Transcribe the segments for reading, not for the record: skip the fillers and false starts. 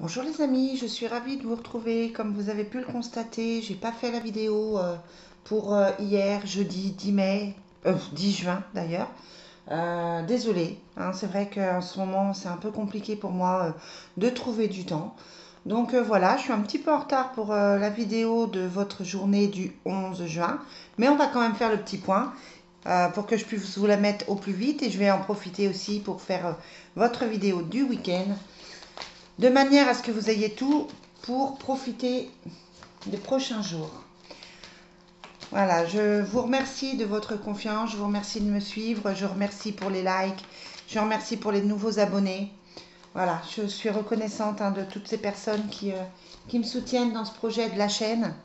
Bonjour les amis, je suis ravie de vous retrouver. Comme vous avez pu le constater, j'ai pas fait la vidéo pour hier, jeudi 10 mai, 10 juin d'ailleurs. Désolée, hein, c'est vrai qu'en ce moment c'est un peu compliqué pour moi de trouver du temps. Donc voilà, je suis un petit peu en retard pour la vidéo de votre journée du 11 juin, mais on va quand même faire le petit point pour que je puisse vous la mettre au plus vite et je vais en profiter aussi pour faire votre vidéo du week-end de manière à ce que vous ayez tout pour profiter des prochains jours. Voilà, je vous remercie de votre confiance, je vous remercie de me suivre, je vous remercie pour les likes, je vous remercie pour les nouveaux abonnés. Voilà, je suis reconnaissante de toutes ces personnes qui me soutiennent dans ce projet de la chaîne.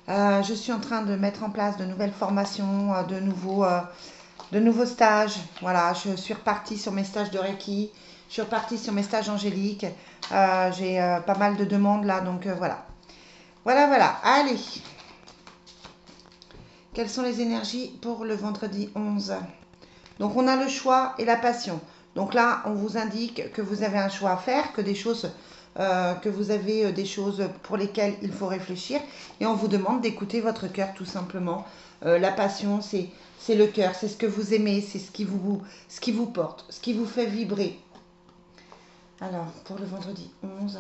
Je suis en train de mettre en place de nouvelles formations, de nouveaux stages. Voilà, je suis repartie sur mes stages de Reiki, je suis repartie sur mes stages angéliques. J'ai pas mal de demandes là, donc voilà. Voilà. Allez, quelles sont les énergies pour le vendredi 11? Donc on a le choix et la passion. Donc là, on vous indique que vous avez un choix à faire, que des choses, que vous avez des choses pour lesquelles il faut réfléchir, et on vous demande d'écouter votre cœur tout simplement. La passion, c'est le cœur, c'est ce que vous aimez, c'est ce qui vous porte, ce qui vous fait vibrer. Alors, pour le vendredi 11.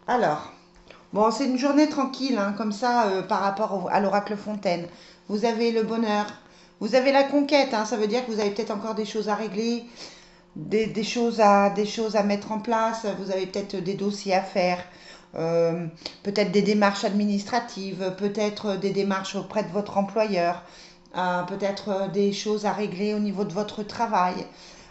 Alors, bon, c'est une journée tranquille, hein, comme ça, par rapport à l'oracle Fontaine. Vous avez le bonheur, vous avez la conquête, hein, ça veut dire que vous avez peut-être encore des choses à régler, des choses à mettre en place, vous avez peut-être des dossiers à faire, peut-être des démarches administratives, peut-être des démarches auprès de votre employeur, peut-être des choses à régler au niveau de votre travail.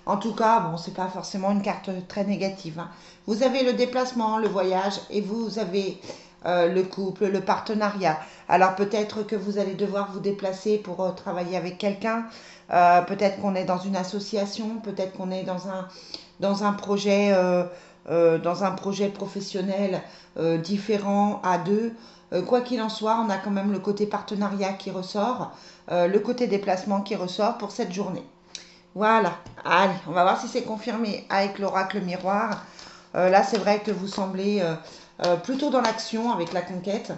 En tout cas, bon, c'est pas forcément une carte très négative, hein. Vous avez le déplacement, le voyage et vous avez le couple, le partenariat. Alors peut-être que vous allez devoir vous déplacer pour travailler avec quelqu'un. Peut-être qu'on est dans une association, peut-être qu'on est dans un projet, dans un projet professionnel différent à deux. Quoi qu'il en soit, on a quand même le côté partenariat qui ressort, le côté déplacement qui ressort pour cette journée. Voilà, allez, on va voir si c'est confirmé avec l'oracle miroir. Là, c'est vrai que vous semblez plutôt dans l'action avec la conquête.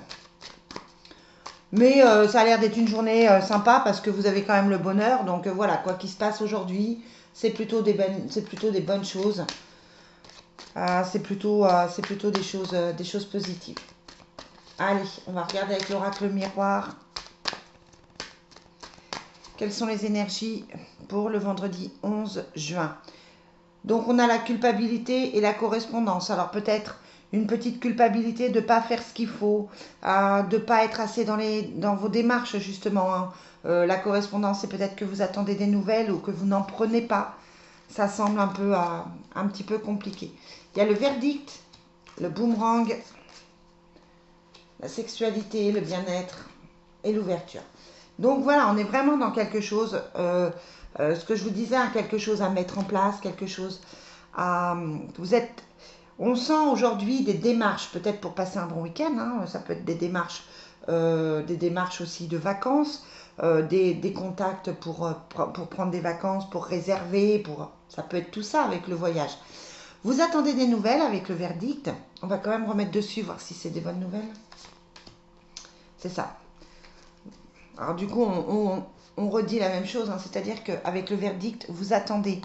Mais ça a l'air d'être une journée sympa parce que vous avez quand même le bonheur. Donc voilà, quoi qu'il se passe aujourd'hui, c'est plutôt des bonnes choses. C'est plutôt des choses positives. Allez, on va regarder avec l'oracle miroir. Quelles sont les énergies pour le vendredi 11 juin? Donc on a la culpabilité et la correspondance. Alors peut-être une petite culpabilité de ne pas faire ce qu'il faut, de ne pas être assez dans vos démarches justement, hein. La correspondance, c'est peut-être que vous attendez des nouvelles ou que vous n'en prenez pas. Ça semble un petit peu compliqué. Il y a le verdict, le boomerang, la sexualité, le bien-être et l'ouverture. Donc voilà, on est vraiment dans quelque chose, ce que je vous disais, hein, quelque chose à mettre en place, quelque chose à... On sent aujourd'hui des démarches, peut-être pour passer un bon week-end, hein, ça peut être des démarches aussi de vacances, des contacts pour prendre des vacances, pour réserver, ça peut être tout ça avec le voyage. Vous attendez des nouvelles avec le verdict. On va quand même remettre dessus, voir si c'est des bonnes nouvelles. C'est ça. Alors du coup, on redit la même chose, hein, c'est-à-dire qu'avec le verdict, vous attendez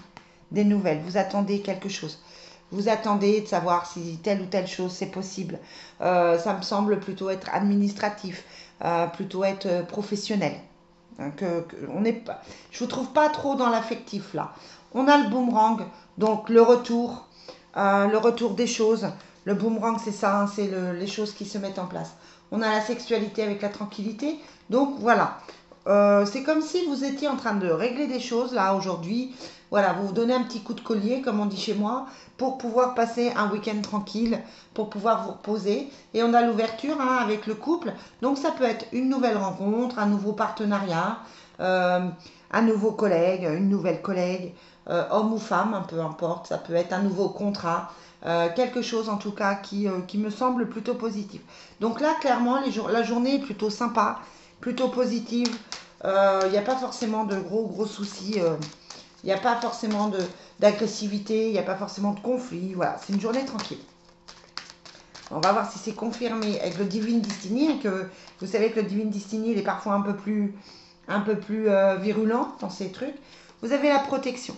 des nouvelles, vous attendez quelque chose. Vous attendez de savoir si telle ou telle chose c'est possible. Ça me semble plutôt être administratif, plutôt être professionnel. Hein, on est pas, je ne vous trouve pas trop dans l'affectif là. On a le boomerang, donc le retour des choses. Le boomerang, c'est ça, hein, c'est les choses qui se mettent en place. On a la sexualité avec la tranquillité. Donc voilà, c'est comme si vous étiez en train de régler des choses là aujourd'hui. Voilà, vous vous donnez un petit coup de collier, comme on dit chez moi, pour pouvoir passer un week-end tranquille, pour pouvoir vous reposer. Et on a l'ouverture, hein, avec le couple. Donc ça peut être une nouvelle rencontre, un nouveau partenariat, un nouveau collègue, une nouvelle collègue, homme ou femme, peu importe. Ça peut être un nouveau contrat. Quelque chose en tout cas qui me semble plutôt positif. Donc là, clairement, la journée est plutôt sympa, plutôt positive. Il n'y a pas forcément de gros soucis Il n'y a pas forcément d'agressivité, il n'y a pas forcément de conflit. Voilà, c'est une journée tranquille. On va voir si c'est confirmé avec le Divine Destiny. Hein, que vous savez que le Divine Destiny, il est parfois un peu plus virulent dans ces trucs. Vous avez la protection.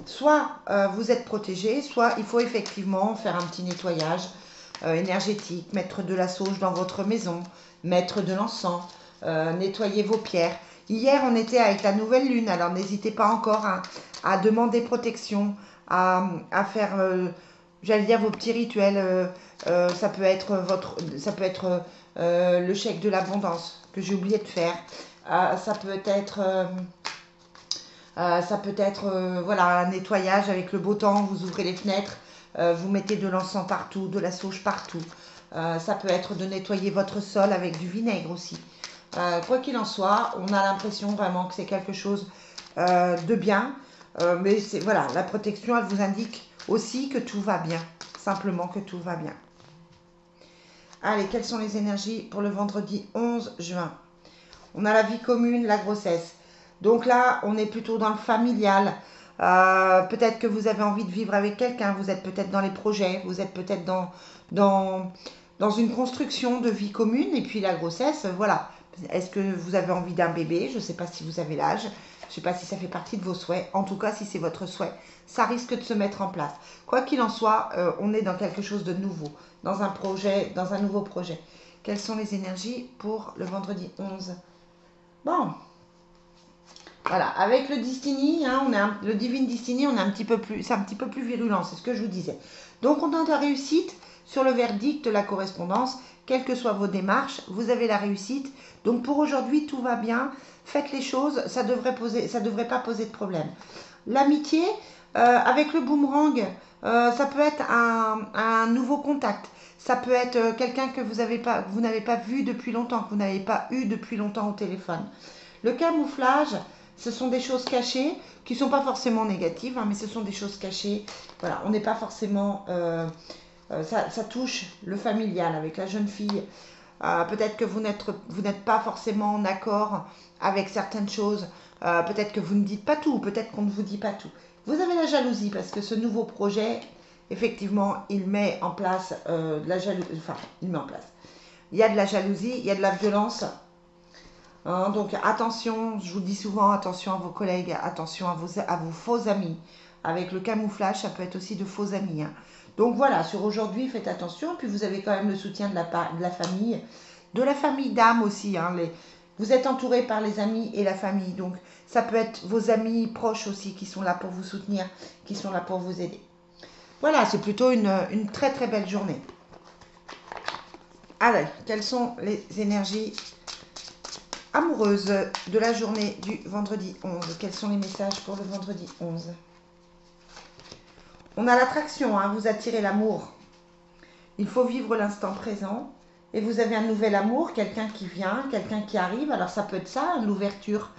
Soit vous êtes protégé, soit il faut effectivement faire un petit nettoyage énergétique, mettre de la sauge dans votre maison, mettre de l'encens, nettoyer vos pierres. Hier, on était avec la nouvelle lune, alors n'hésitez pas encore à demander protection, à faire, j'allais dire, vos petits rituels. Ça peut être, le chèque de l'abondance que j'ai oublié de faire. Ça peut être voilà, un nettoyage avec le beau temps, vous ouvrez les fenêtres, vous mettez de l'encens partout, de la sauge partout. Ça peut être de nettoyer votre sol avec du vinaigre aussi. Quoi qu'il en soit, on a l'impression vraiment que c'est quelque chose de bien. Mais c'est voilà, la protection, elle vous indique aussi que tout va bien. Simplement que tout va bien. Allez, quelles sont les énergies pour le vendredi 11 juin? On a la vie commune, la grossesse. Donc là, on est plutôt dans le familial. Peut-être que vous avez envie de vivre avec quelqu'un. Vous êtes peut-être dans les projets. Vous êtes peut-être dans une construction de vie commune. Et puis la grossesse, voilà. Est-ce que vous avez envie d'un bébé? Je ne sais pas si vous avez l'âge. Je ne sais pas si ça fait partie de vos souhaits. En tout cas, si c'est votre souhait, ça risque de se mettre en place. Quoi qu'il en soit, on est dans quelque chose de nouveau. Dans un projet, dans un nouveau projet. Quelles sont les énergies pour le vendredi 11? Bon, voilà, avec le Destiny, hein, le Divine Destiny, on est c'est un petit peu plus virulent, c'est ce que je vous disais. Donc on a de la réussite sur le verdict de la correspondance, quelles que soient vos démarches, vous avez la réussite. Donc pour aujourd'hui, tout va bien, faites les choses, ça devrait pas poser de problème. L'amitié, avec le boomerang, ça peut être un nouveau contact. Ça peut être quelqu'un que vous n'avez pas vu depuis longtemps, que vous n'avez pas eu depuis longtemps au téléphone. Le camouflage, ce sont des choses cachées qui ne sont pas forcément négatives, hein, mais ce sont des choses cachées. Voilà, on n'est pas forcément... ça touche le familial avec la jeune fille. Peut-être que vous n'êtes pas forcément en accord avec certaines choses. Peut-être que vous ne dites pas tout, peut-être qu'on ne vous dit pas tout. Vous avez la jalousie parce que ce nouveau projet, effectivement, il met en place de la jalousie. Enfin, il met en place. Il y a de la jalousie, il y a de la violence. Hein, donc attention, je vous dis souvent, attention à vos collègues, attention à vos faux amis. Avec le camouflage, ça peut être aussi de faux amis. Hein. Donc voilà, sur aujourd'hui, faites attention. Puis vous avez quand même le soutien de la famille d'âme aussi. Hein, vous êtes entouré par les amis et la famille. Donc ça peut être vos amis proches aussi qui sont là pour vous soutenir, qui sont là pour vous aider. Voilà, c'est plutôt une très très belle journée. Alors, quelles sont les énergies amoureuses de la journée du vendredi 11? Quels sont les messages pour le vendredi 11? On a l'attraction, hein, vous attirez l'amour. Il faut vivre l'instant présent. Et vous avez un nouvel amour, quelqu'un qui vient, quelqu'un qui arrive. Alors ça peut être ça, l'ouverture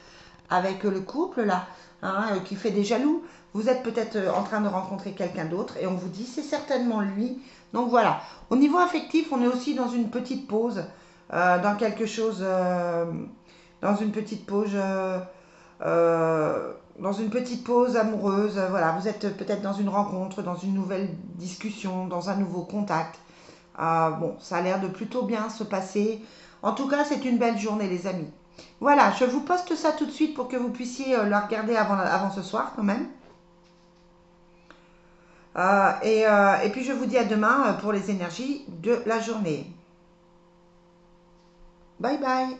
avec le couple là, hein, qui fait des jaloux. Vous êtes peut-être en train de rencontrer quelqu'un d'autre et on vous dit c'est certainement lui. Donc voilà. Au niveau affectif, on est aussi dans une petite pause, dans quelque chose, dans une petite pause. Dans une petite pause amoureuse, voilà, vous êtes peut-être dans une rencontre, dans une nouvelle discussion, dans un nouveau contact. Bon, ça a l'air de plutôt bien se passer. En tout cas, c'est une belle journée, les amis. Voilà, je vous poste ça tout de suite pour que vous puissiez la regarder avant ce soir, quand même. Et puis, je vous dis à demain pour les énergies de la journée. Bye bye.